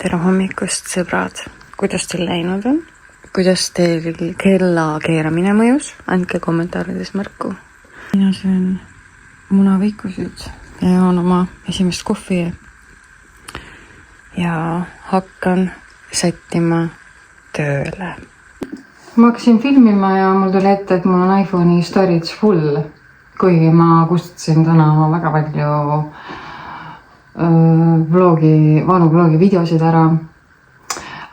tere hommikust, sõbrad! Kuidas teil läinud on? Kuidas teil kella keeramine mõjus? Andke kommentaarides märku. Mina söön munaviikusid ja joon oma esimest kohvi ja hakkan sättima tööle. Ma hakkasin filmima ja mul tuli ette, et mul on iPhone'i storage full, kuigi ma kustutasin täna väga palju vanu vlogi videosid ära.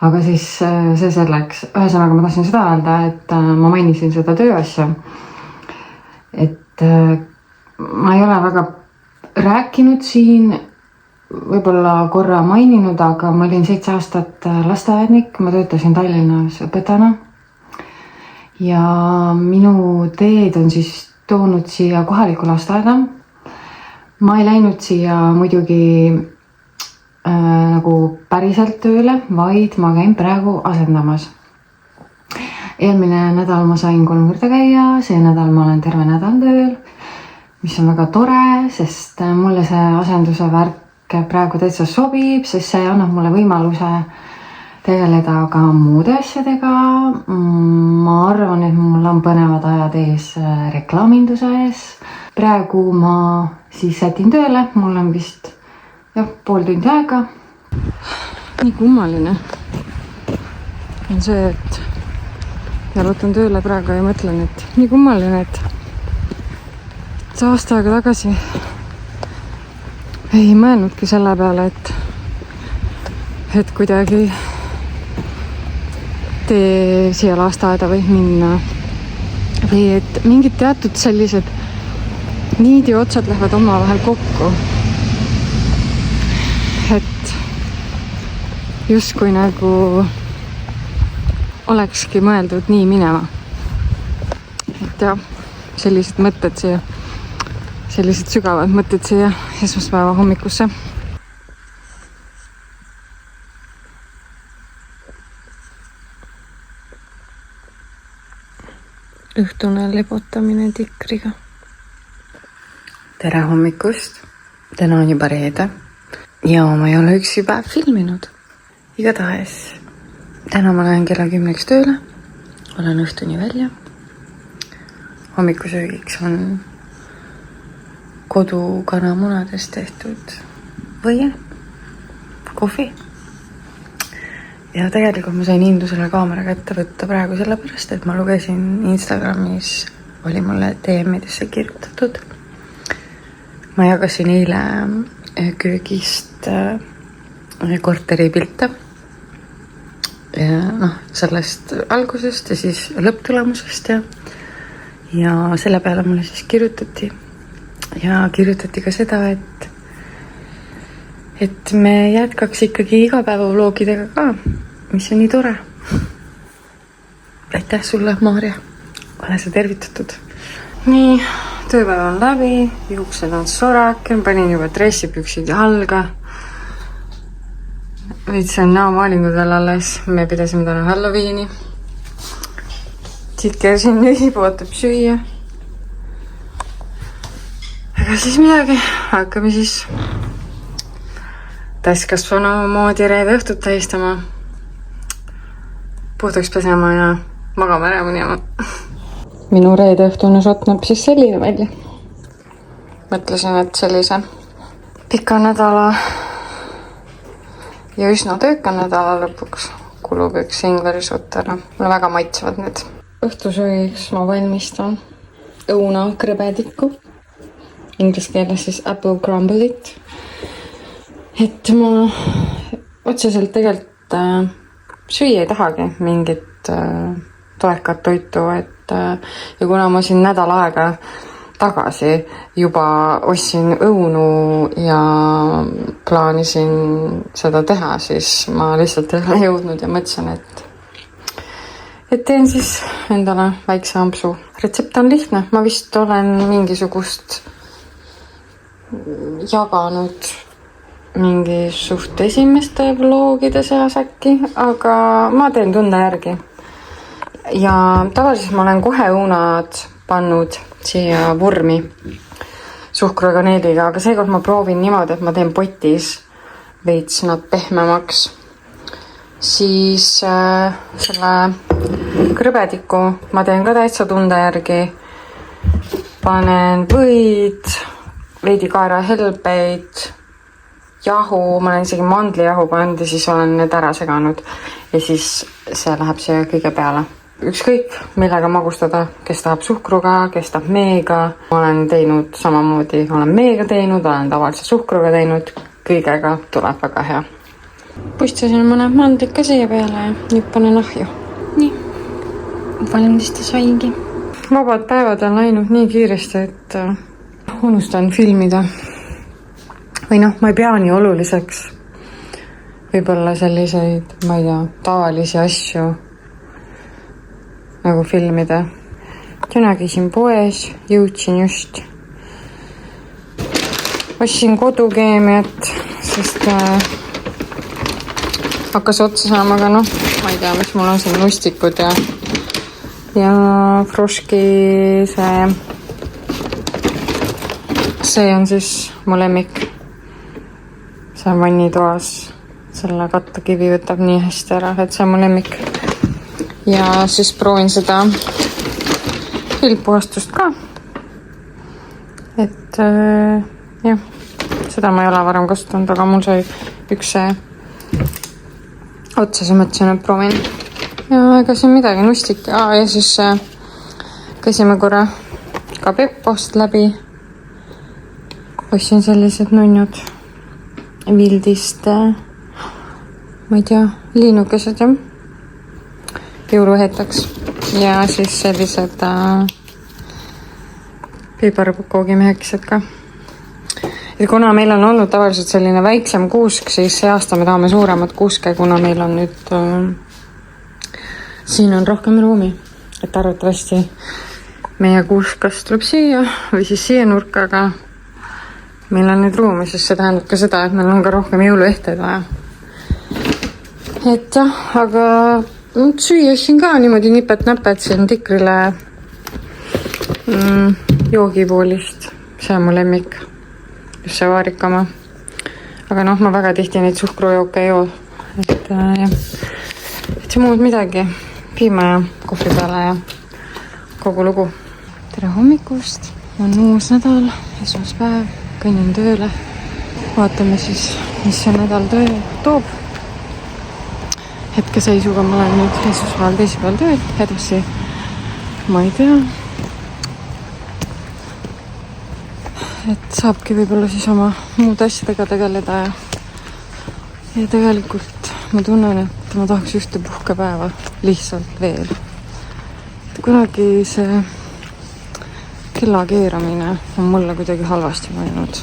Aga siis see selleks. Ühesõnaga ma tahtsin seda öelda, et ma mainisin seda tööasja. Et ma ei ole väga rääkinud siin, võib-olla korra maininud, aga ma olin 7 aastat lasteaednik. Ma töötasin Tallinnas õpetajana. Ja minu teed on siis toonud siia kohaliku lasteaeda. Ma ei läinud siia muidugi nagu päriselt tööle, vaid ma käin praegu asendamas. Eelmine nädal ma sain 3 korda käia, see nädal ma olen terve nädal tööl, mis on väga tore, sest mulle see asenduse värk praegu täitsa sobib, sest see annab mulle võimaluse tegeleda ka muude asjadega. Ma arvan, et mul on põnevad ajad ees reklaaminduse ees. Praegu ma siis sätin tööle, mul on vist pool tundi aega. Nii kummaline on see, et jalutan tööle praegu ja mõtlen, et nii kummaline, et aasta aega tagasi ei mõelnudki selle peale, et kuidagi tee siia lasteaeda võib minna või et mingid teatud sellised niidi otsad lähevad omavahel kokku. Et justkui nagu olekski mõeldud nii minema. Et jah, sellised mõtted siia, sellised sügavad mõtted siia esmaspäeva hommikusse. Õhtune lebotamine tikriga. Tere hommikust! Täna on juba reede ja ma ei ole üksi päev filminud. Igatahes, täna ma lähen kella 10 tööle, olen õhtuni välja. Hommikusöögiks on kodukanamunadest tehtud võie, kohvi. Ja tegelikult ma sain indu selle kaamera kätte võtta praegu sellepärast, et ma lugesin Instagramis, oli mulle DM-idesse kirjutatud. Ma jagasin eile köögist korteri pilte ja sellest algusest ja siis lõpptulemusest ja selle peale mulle siis kirjutati ja kirjutati ka seda, et me jätkaks ikkagi igapäevavlogidega ka, mis on nii tore. Aitäh sulle, Maarja, ole sa tervitatud. Nii, tööpäev on läbi, juuksed on sorak, panin juba dressipüksid jalga. Võitsen näomaalingudel alles, me pidasime täna Halloweeni. Tiker siin ühib, ootab süüa. Aga siis midagi, hakkame siis täiskasvanu moodi reede õhtut tähistama, puhtaks pesema ja magama ära minema. Minu reede õhtune šot näeb siis selline välja. Mõtlesin, et sellise pika nädala ja üsna tööka nädala lõpuks kulub üks Ingveri šot ära. Mulle väga maitsevad need. Õhtusöögiks ma valmistan õuna krõbedikku. Inglis keeles siis apple crumble'it. Et ma otseselt tegelikult süüa ei tahagi mingit toekat toitu, ja kuna ma siin nädal aega tagasi juba ostsin õunu ja plaanisin seda teha, siis ma lihtsalt ei ole jõudnud ja mõtlesin, et teen siis endale väikse ampsu. Retsept on lihtne, ma vist olen mingisugust jaganud mingi suht esimeste vlogide seas äkki, aga ma teen tunde järgi. Ja tavaliselt ma olen kohe õunad pannud siia vormi suhkru ja kaneeliga, aga seekord ma proovin niimoodi, et ma teen potis veits nad pehmemaks siis selle krõbediku ma teen ka täitsa tunde järgi. Panen võid, veidi kaerahelbeid, jahu, ma olen isegi mandlijahu pannud ja siis olen need ära seganud. Ja siis see läheb siia kõige peale. Ükskõik millega magustada, kes tahab suhkruga, kes tahab meega. Ma olen teinud samamoodi, olen meega teinud, olen tavalise suhkruga teinud. Kõigega tuleb väga hea. Puistasin mõned mandlid ka siia peale ja nüüd panen ahju. Nii, valmista saigi. Vabad päevad on läinud nii kiiresti, et unustan filmida. Või noh, ma ei pea nii oluliseks. Võib-olla selliseid, ma ei tea, tavalisi asju nagu filmida. Täna käisin poes, jõudsin just. Ostsin kodukeemiat, sest hakkas otsa saama, aga noh, ma ei tea, mis mul on siin nustikud ja Froški see on siis mu lemmik. See on vannitoas. Selle kattakivi võtab nii hästi ära, et see on mu lemmik. Ja siis proovin seda üldpuhastust ka. Et jah, seda ma ei ole varem kasutanud, aga mul sai üks see otsa, see mõtlesin, et proovin. Ja ega siin midagi, nustik. Ja siis käisime korra ka Peppost läbi. Ostsin sellised nunnud vildist, ma ei tea, liinukesed ja jõuluhetaks. Ja siis sellised piibarkoogimehekesed ka. Ja kuna meil on olnud tavaliselt selline väiksem kuusk, siis see aasta me tahame suuremat kuuske, kuna meil on nüüd siin on rohkem ruumi, et arvatavasti meie kuusk kas tuleb siia või siis siia nurka, aga meil on nüüd ruumi, sest see tähendab ka seda, et meil on ka rohkem jõuluehteid vaja. Et jah, aga süüa siin ka niimoodi nipet-näpet siin tikrile joogipoolist. See on mu lemmik. Just see vaarikama. Aga noh, ma väga tihti neid suhkrujooke ei joo. Et jah, et see muud midagi. Piima ja kohvi peale ja kogu lugu. Tere hommikust. On uus nädal, esmaspäev. Kõnnin tööle. Vaatame siis, mis see nädal toob. Hetkeseisuga ma olen nüüd esmaspäeval teisipäeval tööl. Edasi ma ei tea. Et saabki võib-olla siis oma muud asjadega tegeleda ja tegelikult ma tunnen, et ma tahaks ühte puhkepäeva lihtsalt veel. Et kunagi see kella keeramine on mulle kuidagi halvasti mõjunud.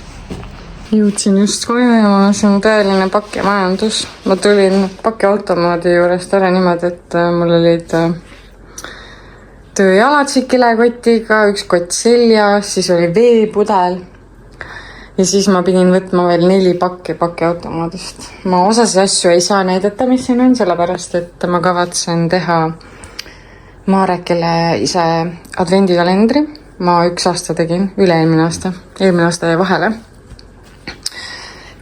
Jõudsin just koju ja ma olen tõeline pakimajandus. Ma tulin pakiautomaadi juurest ära niimoodi, et mul olid tööjalatsik kilekotiga, üks kott seljas, siis oli veepudel. Ja siis ma pidin võtma veel 4 pakiautomaadist. Ma osas asju ei saa näidata, mis siin on, sellepärast, et ma kavatsen teha Maarekile ise advendikalendri. Ma 1 aasta tegin, eelmine aasta jäi vahele,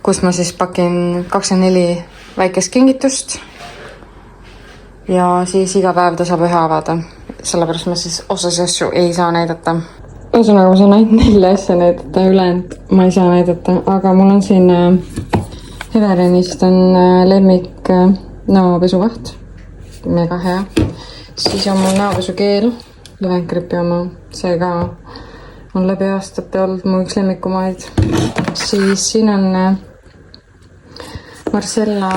kus ma siis pakin 24 väikest kingitust ja siis iga päev ta saab ühe avada. Sellepärast ma siis osas asju ei saa näidata. Ühesõnaga, ma saan ainult 4 asja näidata, ülejäänud ma ei saa näidata, aga mul on siin Everinist on lemmik näopesuvaht, mega hea. Siis on mul näopesukeel, Levenkripi oma, see ka on läbi aastate olnud mu üks lemmikumaid. Siis siin on Marcella,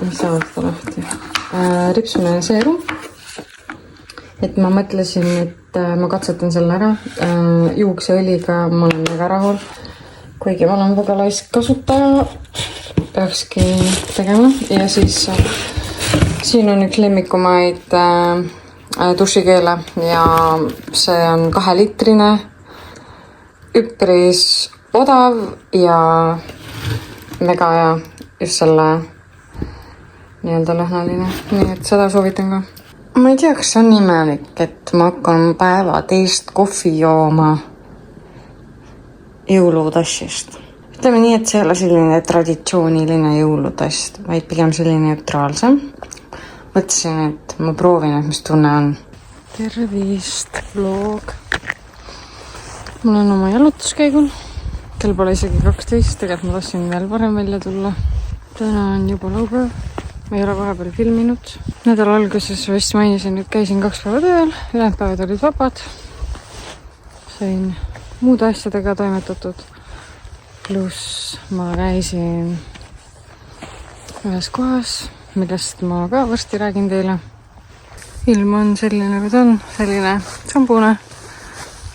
mis saab seda lahti, ripsune seerum. Et ma mõtlesin, et ma katsetan selle ära. Juukseõliga ma olen väga rahul. Kuigi ma olen väga laisk kasutaja, peakski tegema. Ja siis siin on üks lemmikumaid dušikeele ja see on 2-litrine, üpris odav ja mega hea, just selle nii-öelda lõhnaline. Nii et seda soovitan ka. Ma ei tea, kas see on imelik, et ma hakkan päeva teist kohvi jooma jõulutassist. ütleme nii, et see ei ole selline traditsiooniline jõulutast, vaid pigem selline neutraalsem. Mõtlesin, et ma proovin, et mis tunne on. Tervist, vlog. Mul on oma jalutuskäigul. Kell pole isegi 12, tegelikult ma tahtsin veel varem välja tulla. Täna on juba laupäev. Ma ei ole vahepeal filminud. Nädala alguses vist mainisin, et käisin 2 päeva tööl. Ülejäänud päevad olid vabad. Sain muude asjadega toimetatud. Pluss ma käisin ühes kohas, millest ma ka varsti räägin teile. Ilm on selline, nagu ta on. Selline sambune.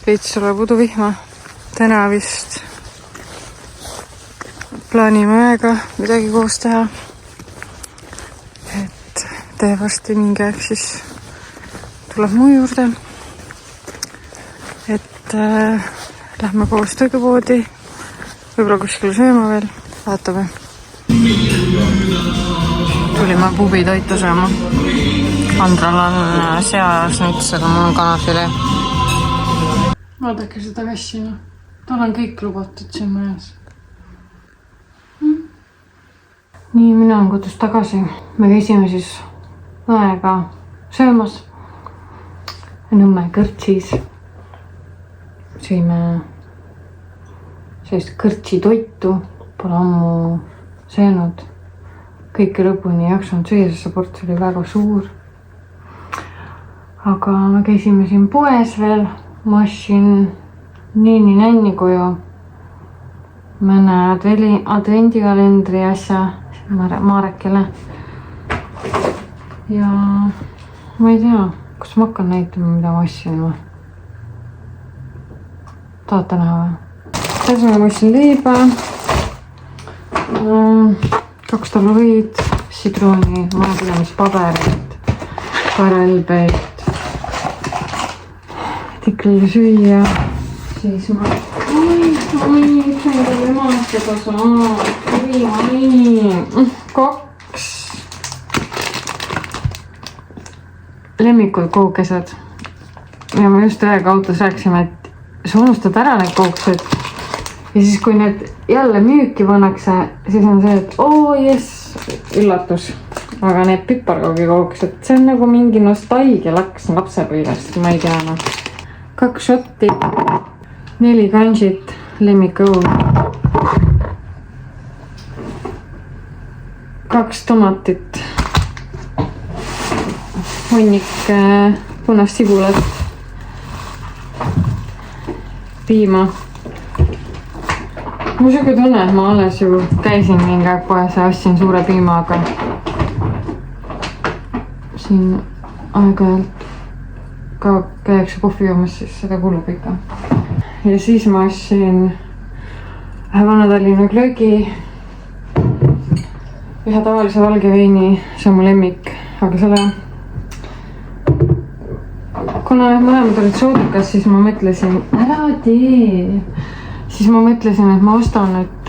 Veits tuleb uduvihma. Täna vist plaanime aega midagi koos teha. Et tee varsti mingi aeg siis tuleb mu juurde. Et lähme koos toidupoodi. Võib-olla kuskil sööma veel. Vaatame. Tulime pubitoitu sööma. Andral on seasnitsel, mul on kanafilee. Vaadake seda kassina. Tal on kõik lubatud siin majas. Nii, mina olen kodus tagasi. Me käisime siis õega söömas. Nõmme kõrtsis. Sõime sellist kõrtsi toitu. Pole ammu söönud. Kõike lõpuni ei jaksanud süüa, sest see ports oli väga suur. Aga me käisime siin poes veel. Ma ostsin nii nänni koju mõne advendikalendri asja Maarekile. Ja ma ei tea, kas ma hakkan näitama, mida ma ostsin või? Tahate näha või? Täsime ma ostsin leiba, 2 talurid, sidruni, majapidamispaberit, karelbeid, tikliga süüa, siis ma... Oi, sain teile maastada saa. 2 lemmikud kookesed. Ja ma just ühega autos rääkisime, et sa unustad ära need kookesed. Ja siis, kui need jälle müüki pannakse, siis on see, et jess, üllatus. Aga need piparkoogi kookesed, see on nagu mingi nostalgia laks lapsepõivast, ma ei tea. 2 shotti, 4 kanžit, lemmikõun, 2 tomatit, hunnik punast sibulat, piima. Mul siuke tunne, et ma alles ju käisin mingi aeg poes ja ostsin suure piima, aga siin aeg-ajalt ka käiakse kohvi joomas, siis seda kulub ikka. Ja siis ma ostsin ühe Vana-Tallinna glögi, ühe tavalise valge veini, see on mu lemmik, aga selle, kuna mõlemad olid soodukas, siis ma mõtlesin, et ma ostan, et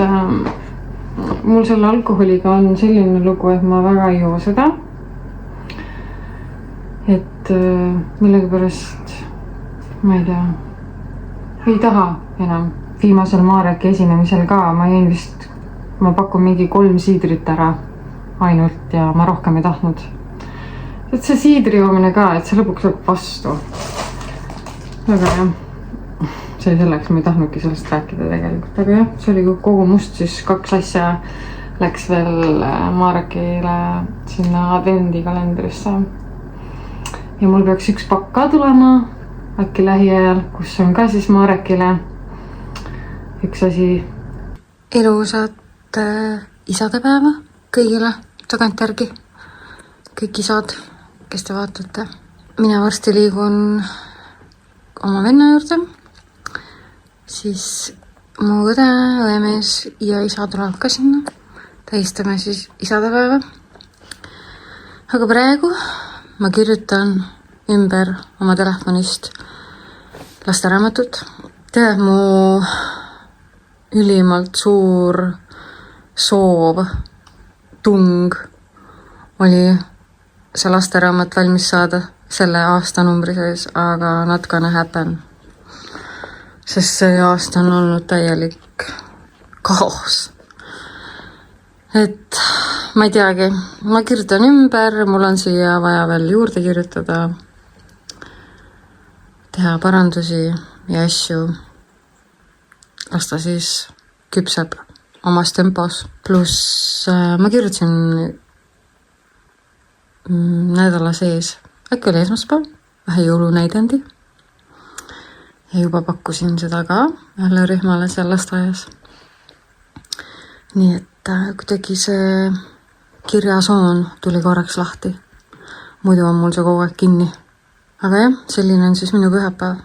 mul selle alkoholiga on selline lugu, et ma väga ei joo seda. Et millegi pärast, ma ei tea, ei taha enam. Viimasel Maareki esinemisel ka, ma pakun mingi 3 siidrit ära ainult ja ma rohkem ei tahtnud. Et see siidri joomine ka, et see lõpuks lõpp vastu. Aga jah, see selleks, ma ei tahtnudki sellest rääkida tegelikult. Aga jah, see oli kogu must, siis 2 asja läks veel Maarekile sinna advendikalendrisse. Ja mul peaks 1 pakk ka tulema, äkki lähiajal, kus on ka siis Maarekile 1 asi. Ilusat isadepäeva kõigile tagantjärgi. Kõik isad, kes te vaatate. Mina varsti liigun oma venna juurde. Siis mu õde, õemees ja isa tuleb ka sinna. Tähistame siis isadepäeva. Aga praegu ma kirjutan ümber oma telefonist lasteraamatut. Tead, mu ülimalt suur soov, tung oli see lasteraamat valmis saada selle aastanumbri sees, aga not gonna happen. Sest see aasta on olnud täielik kaos. Et ma ei teagi, ma kirjutan ümber, mul on siia vaja veel juurde kirjutada, teha parandusi ja asju. Las ta siis küpseb omas tempos. Pluss ma kirjutasin nädala sees, äkki oli esmaspäev, vähe jõulunäidendi. Ja juba pakkusin seda ka jälle rühmale seal lasteaias. Nii et kuidagi see kirjasoon tuli korraks lahti. Muidu on mul see kogu aeg kinni. Aga jah, selline on siis minu pühapäev.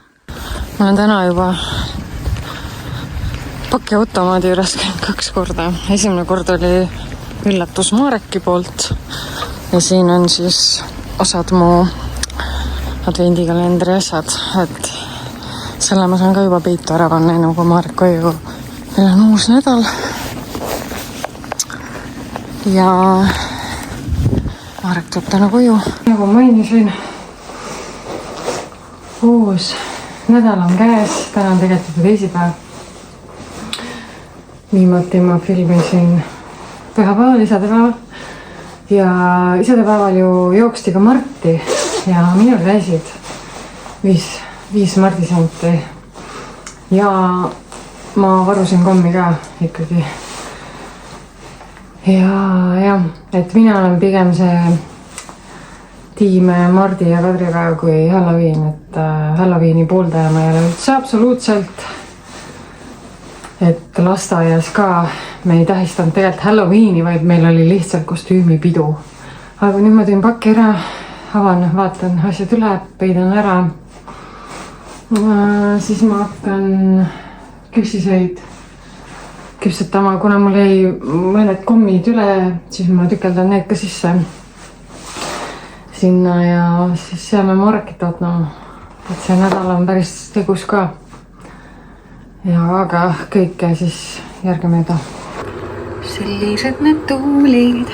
Ma olen täna juba pakiautomaadi juures käinud 2 korda. Esimene kord oli üllatus Mareki poolt ja siin on siis osad mu advendikalendri asjad, et selle ma saan ka juba peitu ära panna, kui Marek koju. Meil on uus nädal ja Marek tuleb täna koju. Nagu mainisin, uus nädal on käes, täna on tegelikult teisipäev. Viimati ma filmisin pühapäeval, isadepäeval ja isadepäeval ju jooksti ka Marti ja minul käisid 5 mardisenti ja ma varusin kommi ka ikkagi. Ja, et mina olen pigem see tiim Mardi ja Kadripäev kui Halloween, et Halloweeni pooldaja ma ei ole üldse absoluutselt. Et lasteaias ka me ei tähistanud tegelikult Halloweeni, vaid meil oli lihtsalt kostüümipidu. Aga nüüd ma teen paki ära, avan, vaatan asjad üle, peidan ära. Siis ma hakkan küpsiseid küpsetama, kuna mul jäi mõned kommid üle, siis ma tükeldan need ka sisse sinna ja siis jääme Marekit ootama. Et see nädal on päris tegus ka. Ja aga kõike siis järgemööda. Sellised need tuulid.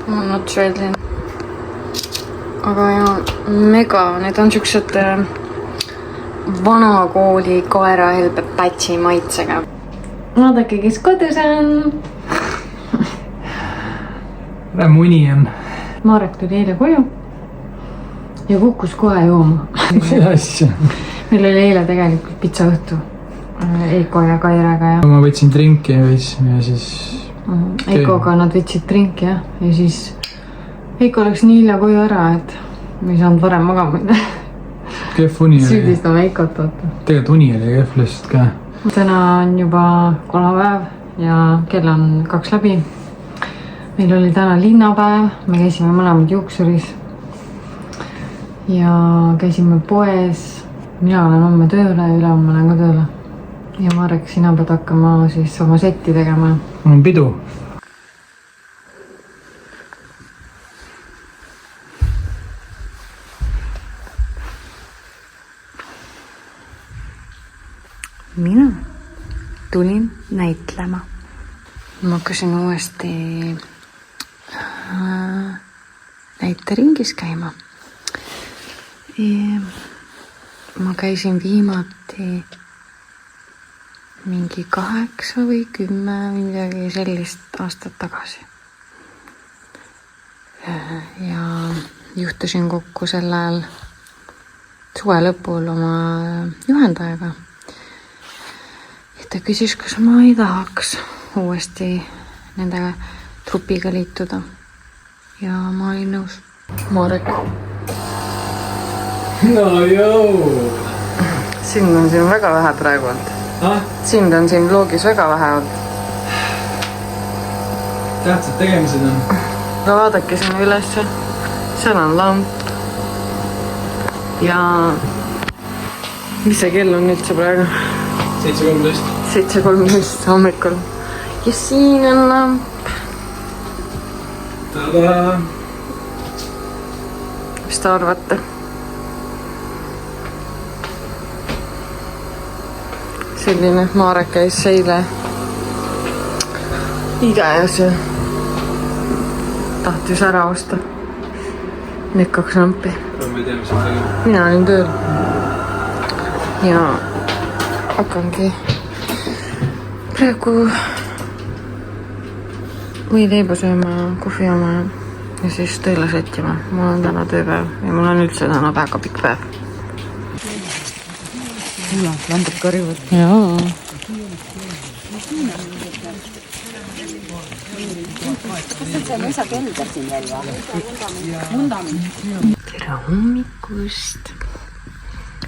On otsuedlin. Aga ja mega, need on siuksed vanakooli koerahelbe pätsi maitsega. Vaadake, kes kodus on. Muni on. Marek tuli eile koju ja kukkus kohe jooma. Mis asja? Meil oli eile tegelikult pitsa õhtu Eiko ja Kairega. Ja ma võtsin drinki ja siis... Eikoga nad võtsid drinki ja siis Eiko läks nii hilja koju ära, et me ei saanud varem magama minna. Kehv uni oli. Süüdistame Eikot oota. Tegelikult uni oli kehv lihtsalt ka. Täna on juba kolmapäev ja kell on 2 läbi. Meil oli täna linnapäev, me käisime mõlemad juuksuris ja käisime poes. Mina olen homme tööle ja ülehomme olen ka tööle. Ja Marek, sina pead hakkama siis oma setti tegema. On pidu. Mina tulin näitlema. Ma hakkasin uuesti näiteringis käima. Ma käisin viimati mingi 8 või 10 midagi sellist aastat tagasi. Ja juhtusin kokku sellel suve lõpul oma juhendajaga. Ja ta küsis, kas ma ei tahaks uuesti nende trupiga liituda. Ja ma olin nõus. Marek. No joo! Sind on siin väga vähe praegu olnud. Sind on siin vlogis väga vähe olnud. Tähtsad tegemised on. Aga vaadake sinna ülesse. Seal on lamp. Ja mis see kell on üldse praegu? 7.13. 7.13 hommikul. Ja siin on lamp. Tada! Mis te arvate? Selline Marek käis eile Igeas ja tahtis ära osta need 2 lampi. Ma ei tea, mis on tegema. Mina olin tööl. Ja hakkangi praegu võileiba sööma, kohvi jooma ja siis tööle sättima. Mul on täna tööpäev ja mul on üldse täna väga pikk päev. Landab karjuvad. Jaa. Kas see on isa kelder siin veel või? Tere hommikust.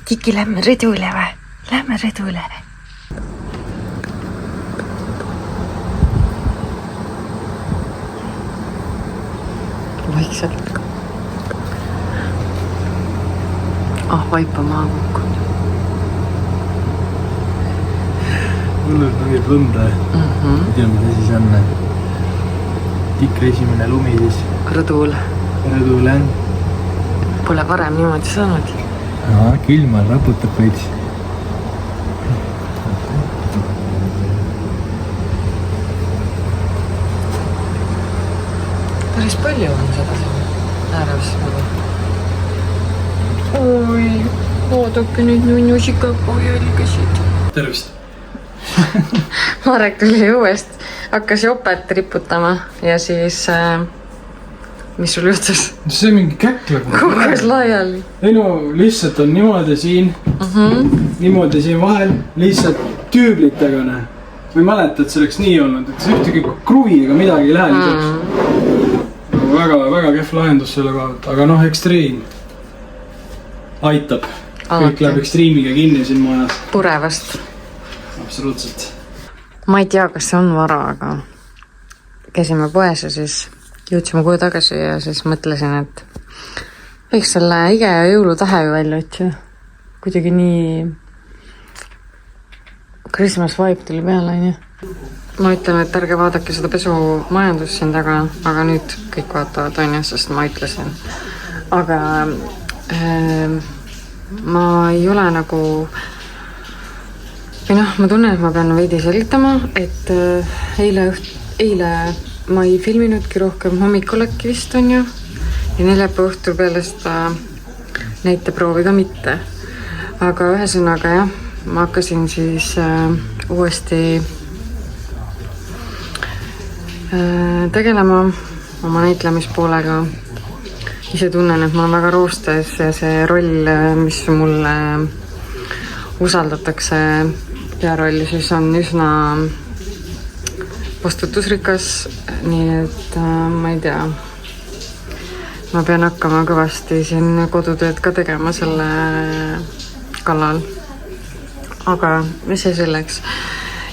Tiki, lähme rõdule või? Lähme rõdule. Vaikselt. Vaipa maa kukkunud. Mul on mingid lõnda. Ei tea, mida siis on. Tikra esimene lumi siis. Rõdul. Rõdul on. Pole varem niimoodi saanud. Külmal raputab veits. Päris palju on seda siin ääres nagu. Oi, oodake nüüd nunnusika pohjalgasid. Tervist. Marek tuli õuest, hakkas jopet riputama ja siis mis sul juhtus? See on mingi käkk. Kukkus laiali. Ei no, lihtsalt on niimoodi siin, niimoodi siin vahel, lihtsalt tüüblitega näe. Ma ei mäleta, et see oleks nii olnud, et see ühtegi kruvi ega midagi ei lähe lisaks. Väga kehv lahendus selle kohalt, aga noh, ekstreem aitab. Kõik läheb ekstreemiga kinni siin majas. Purevast. Absoluutselt. Ma ei tea, kas see on vara, aga käisime poes ja siis jõudsime koju tagasi ja siis mõtlesin, et võiks selle ige ja jõulutähe ju välja otsida. Kuidagi nii Christmas vibe tuli peale, on ju. Ma ütlen, et ärge vaadake seda pesumajandust siin taga, aga nüüd kõik vaatavad, on ju, sest ma ütlesin. Aga ma ei ole nagu või noh, ma tunnen, et ma pean veidi selgitama, et eile ma ei filminudki rohkem, hommikul äkki vist on ju ja neljapäeva õhtul peale seda näiteproovi ka mitte. Aga ühesõnaga jah, ma hakkasin siis uuesti tegelema oma näitlemispoolega. Ise tunnen, et ma olen väga roostes ja see roll, mis mulle usaldatakse pearolli, siis on üsna vastutusrikas, nii et ma ei tea, ma pean hakkama kõvasti siin kodutööd ka tegema selle kallal. Aga mis see selleks?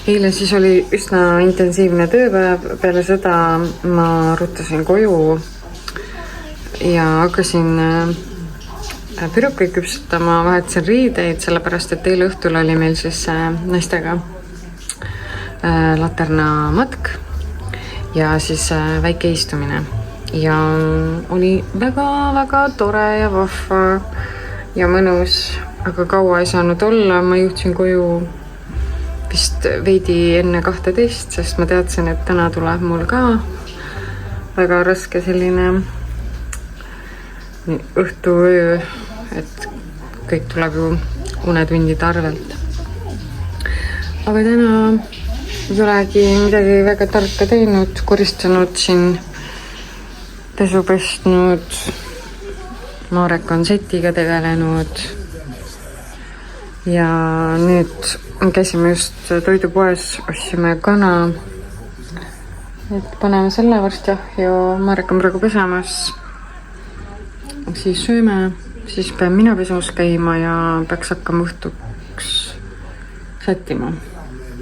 Eile siis oli üsna intensiivne tööpäev, peale seda ma ruttasin koju ja hakkasin pürukaid küpsutama, vahetasin riideid, sellepärast et eile õhtul oli meil siis naistega laterna matk ja siis väike istumine. Ja oli väga tore ja vahva ja mõnus, aga kaua ei saanud olla. Ma jõudsin koju vist veidi enne 12, sest ma teadsin, et täna tuleb mul ka väga raske selline õhtuöö, et kõik tuleb ju unetundide arvelt. Aga täna ei olegi midagi väga tarka teinud, koristanud siin, pesu pestnud, Marek on setiga tegelenud ja nüüd käisime just toidupoes, ostsime kana, et paneme selle varsti ahju, Marek on praegu pesemas. Siis sööme, siis pean mina pesumas käima ja peaks hakkama õhtuks sättima.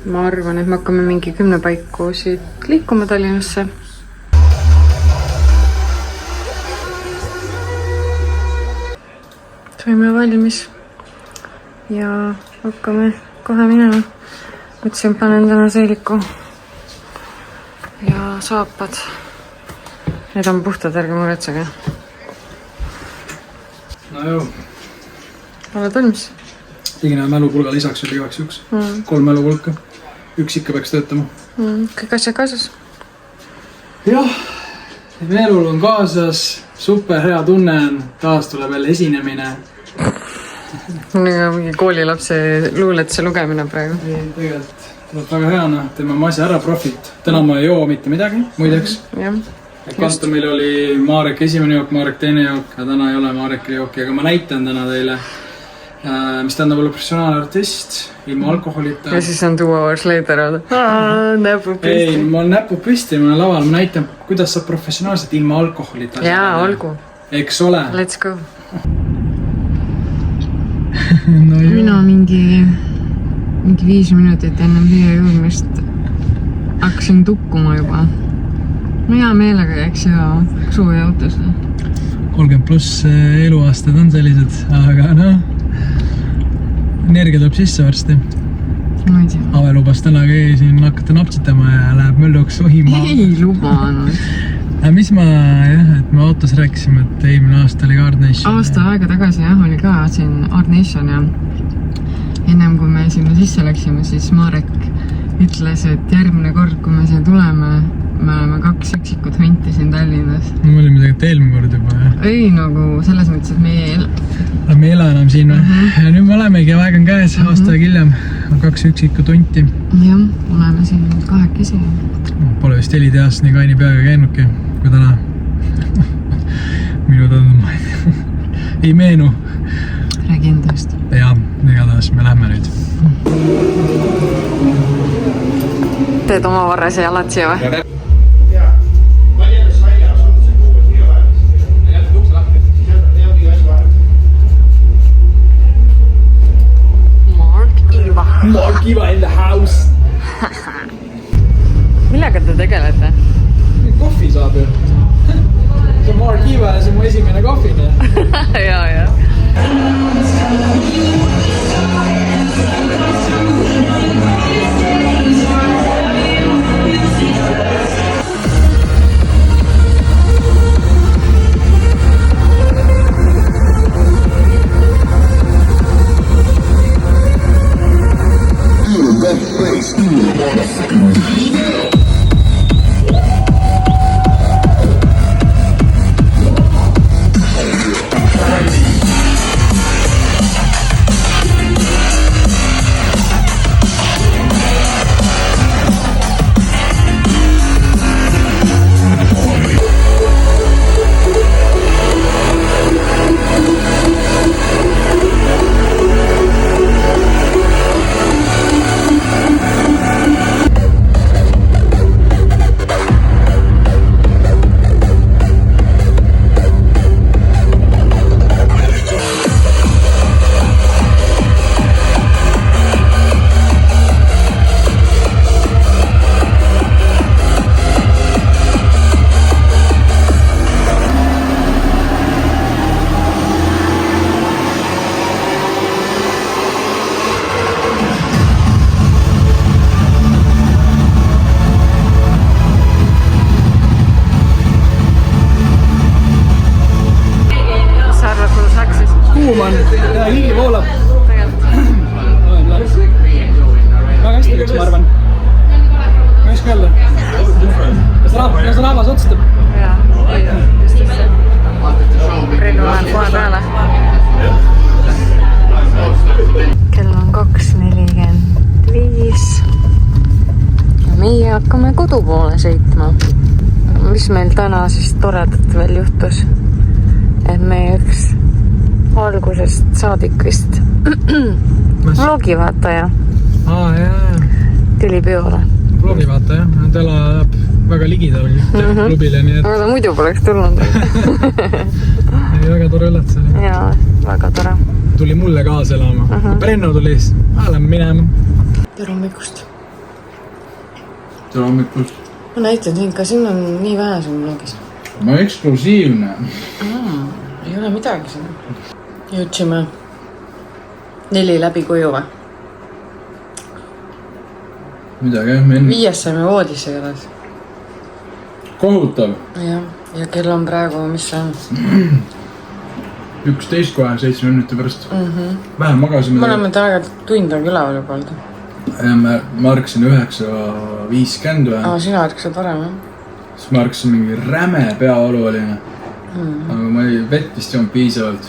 Ma arvan, et me hakkame mingi 10 paiku siit liikuma Tallinnasse. Saime valmis ja hakkame kohe minema. Mõtlesin, panen täna seeliku ja saapad. Need on puhtad, ärge muretsege. No joo. Oled valmis? Tegin mälupulga lisaks veel igaks juks. 3 mälupulka. Üks ikka peaks töötama. Kõik asjad kaasas? Jah, meelul on kaasas. Super hea tunne on. Taas tuleb jälle esinemine. nagu mingi koolilapse luuletuse lugemine praegu. Ei, tegelikult tuleb väga hea, noh, teeme oma asja ära, profit. Täna ma ei joo mitte midagi, muideks. Kvantumil oli Marek esimene jook, Marek teine jook ja täna ei ole Marekil jooki, aga ma näitan täna teile, mis tähendab olla professionaalartist ilma alkoholita. Ja siis on 2 hours later, näpu püsti. Ei, ma olen näpu püsti, ma olen laval, ma näitan, kuidas saab professionaalselt ilma alkoholita. Jaa, olgu. Eks ole. Let's go. No mina mingi 5 minutit ennem siia jõudmist hakkasin tukkuma juba. Ma hea meelega jääks ja sooja autos. 30+ eluaastad on sellised, aga noh, energia tuleb sisse varsti. Ma ei tea. Ave lubas täna siin hakata napsitama ja läheb mölluks ohima. Ei lubanud. Mis ma jah, et me autos rääkisime, et eelmine aasta oli ka Art Nation. Aasta aega tagasi jah, oli ka siin Art Nation ja ennem kui me sinna sisse läksime, siis Marek ütles, et järgmine kord, kui me siia tuleme, me oleme 2 üksikut hunti siin Tallinnas. No me olime tegelikult eelmine kord juba, jah? Ei, nagu selles mõttes, et meie ei ela. Me ei ela enam siin või? Ja nüüd me olemegi, aeg on käes, aasta hiljem, 2 üksikut hunti. Jah, oleme siin 2 Pole vist heliteast nii kaini peaga käinudki, kui täna. Minu tunduma ei meenu. Räägi endast. Jaa, igatahes me lähme nüüd. Teed oma varrese jalad siia või? Mark Iva in the house! Millega te tegelete? Kohvi saab ju. See on Mark Iva ja see on mu esimene kohvine. Jaa, jah. Ja higi voolab. Väga hästi läks, ma arvan. Ma ei oska öelda. Kas rahvas otsustab? Jaa, just. Rennu läheb kohe peale. Kell on 2:45. Ja meie hakkame kodu poole sõitma. Mis meil täna siis toredat veel juhtus? Et meie üks algusest saadik vist vlogivaataja tuli peole. Vlogivaataja, ta elab väga ligidal klubile, nii et... Aga ta muidu poleks tulnud. Väga tore üllatus oli. Jaa, väga tore. Tuli mulle kaasa elama. Brenno tuli, lähme minema. Tere hommikust. Tere hommikust. Ma näitan sind, ka siin on nii vähe sun vlogis. Ma eksklusiivne. Ei ole midagi siin. Jõudsime 4 läbi koju või? Midagi, jah. 5 saime voodisse käes. Kohutav. Jah, ja kell on praegu, mis see on? 11 kohe, 7 minuti pärast. Vähem magasime. Me oleme täna tund on üleval juba olnud. Ma ärkasin 9:50 või? Sina ärkasid varem, jah? Siis ma ärkasin mingi räme peaolu oli. Aga ma ei vett vist joonud piisavalt.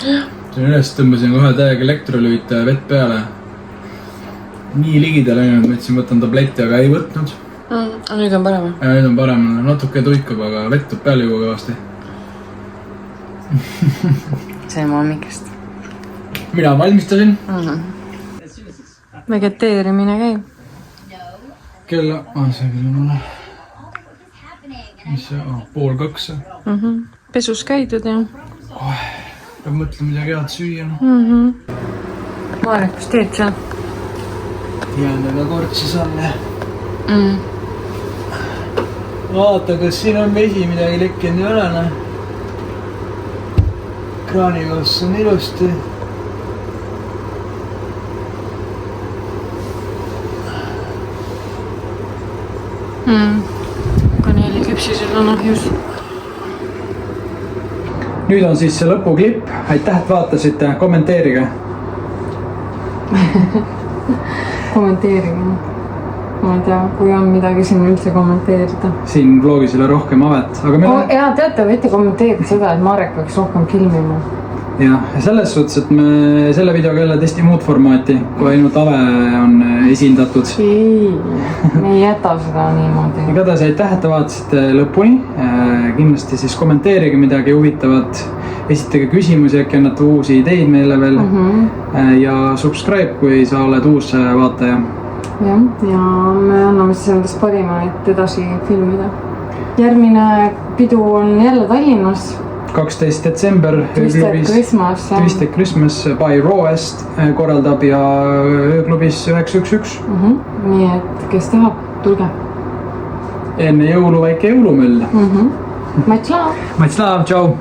siin üles tõmbasin kohe täiega elektrolüüte vett peale. Nii ligida läinud, mõtlesin võtan tabletti, aga ei võtnud. Nüüd on parem. Ja nüüd on parem, natuke tuikab, aga vett tuleb peale juba kõvasti. See on hommikest. Mina valmistasin. Vegeteerimine käib. Kella, see küll on mulle. Mis see, 1:30. Pesus käidud ja... Peab mõtlema midagi head süüa. Marek, kus teed sa? Jään aga kortsis alla. Vaata, kas siin on vesi midagi lekkinud ei ole. Kraanikoos on ilusti. Kaneeli küpsisel on ahjus. Nüüd on siis see lõpuklipp. Aitäh, et vaatasite. Kommenteerige. Kommenteerige. Ma ei tea, kui on midagi siin üldse kommenteerida. Siin vlogis ei ole rohkem avet. Aga meil on... Jaa, teate, võite kommenteerida seda, et Marek peaks rohkem filmima. Ja selles suhtes, et me selle videoga jälle testi muud formaati, kui ainult Ave on esindatud. Ei, me ei jäta seda niimoodi. Igatahes aitäh, et te vaatasite lõpuni. Kindlasti siis kommenteerige midagi huvitavat. Esitage küsimusi, äkki annate uusi ideid meile veel. Ja subscribe, kui sa oled uus vaataja. Ja me anname siis endast parima, et edasi filmida. Järgmine pidu on jälle Tallinnas. 12. detsember Twisted Christmas, Twisted Christmas by Rawest korraldab ja ööklubis 911. Nii et kes tahab, tulge. Enne jõulu väike jõulumüll. Matšlaav! Matšlaav, tšau!